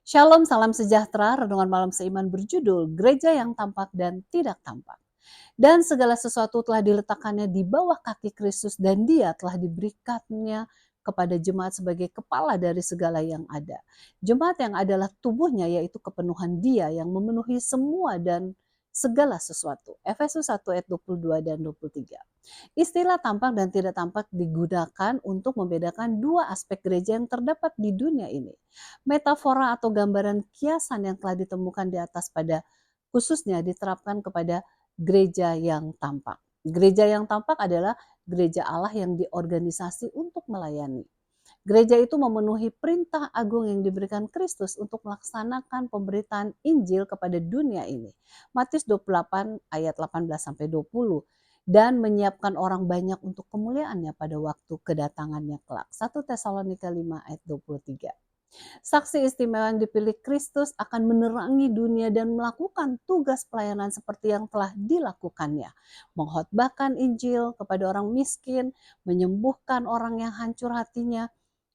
Shalom, salam sejahtera. Renungan malam seiman berjudul Gereja yang Tampak dan Tidak Tampak. Dan segala sesuatu telah diletakkannya di bawah kaki Kristus dan Dia telah diberikannya kepada jemaat sebagai kepala dari segala yang ada. Jemaat yang adalah tubuhnya, yaitu kepenuhan Dia yang memenuhi semua dan segala sesuatu. Efesus 1 ayat 22 dan 23. Istilah tampak dan tidak tampak digunakan untuk membedakan dua aspek gereja yang terdapat di dunia ini. Metafora atau gambaran kiasan yang telah ditemukan di atas pada khususnya diterapkan kepada gereja yang tampak. Gereja yang tampak adalah gereja Allah yang diorganisasi untuk melayani. Gereja itu memenuhi perintah agung yang diberikan Kristus untuk melaksanakan pemberitaan Injil kepada dunia ini. Matius 28 ayat 18 sampai 20 dan menyiapkan orang banyak untuk kemuliaannya pada waktu kedatangannya kelak. 1 Tesalonika 5 ayat 23. Saksi istimewa yang dipilih Kristus akan menerangi dunia dan melakukan tugas pelayanan seperti yang telah dilakukannya. Mengkhotbahkan Injil kepada orang miskin, menyembuhkan orang yang hancur hatinya,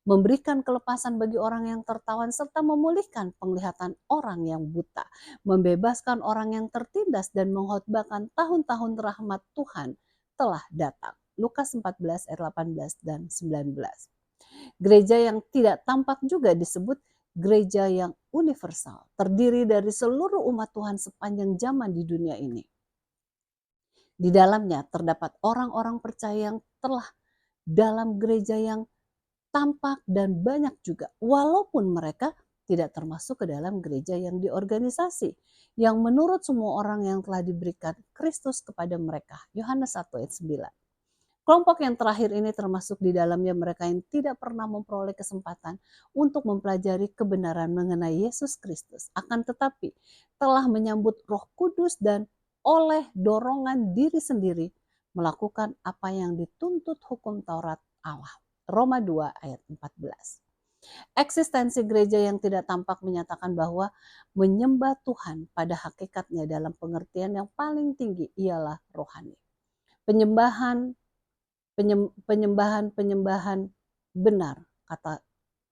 memberikan kelepasan bagi orang yang tertawan, serta memulihkan penglihatan orang yang buta, membebaskan orang yang tertindas, dan mengkhotbahkan tahun-tahun rahmat Tuhan telah datang. Lukas 14 ayat 18 dan 19. Gereja yang tidak tampak juga disebut gereja yang universal, terdiri dari seluruh umat Tuhan sepanjang zaman di dunia ini. Di dalamnya terdapat orang-orang percaya yang telah dalam gereja yang tampak dan banyak juga, walaupun mereka tidak termasuk ke dalam gereja yang diorganisasi, yang menurut semua orang yang telah diberikan Kristus kepada mereka. Yohanes 1 ayat 9. Kelompok yang terakhir ini termasuk di dalamnya mereka yang tidak pernah memperoleh kesempatan untuk mempelajari kebenaran mengenai Yesus Kristus, akan tetapi telah menyambut Roh Kudus dan oleh dorongan diri sendiri melakukan apa yang dituntut hukum Taurat Allah. Roma 2 ayat 14. Eksistensi gereja yang tidak tampak menyatakan bahwa menyembah Tuhan pada hakikatnya dalam pengertian yang paling tinggi ialah rohani. Penyembahan benar, kata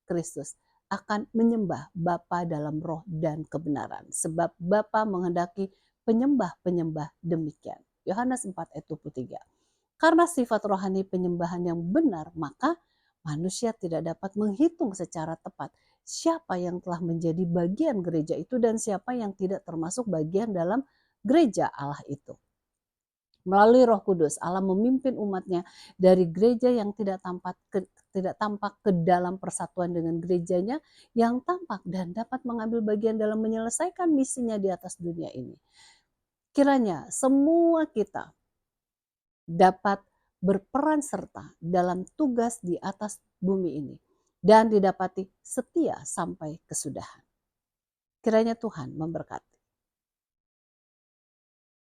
Kristus, akan menyembah Bapa dalam roh dan kebenaran. Sebab Bapa menghendaki penyembah-penyembah demikian. Yohanes 4 ayat 23. Karena sifat rohani penyembahan yang benar, maka manusia tidak dapat menghitung secara tepat siapa yang telah menjadi bagian gereja itu dan siapa yang tidak termasuk bagian dalam gereja Allah itu. Melalui Roh Kudus, Allah memimpin umatnya dari gereja yang tidak tampak ke dalam persatuan dengan gerejanya yang tampak dan dapat mengambil bagian dalam menyelesaikan misinya di atas dunia ini. Kiranya semua kita dapat berperan serta dalam tugas di atas bumi ini dan didapati setia sampai kesudahan. Kiranya Tuhan memberkati.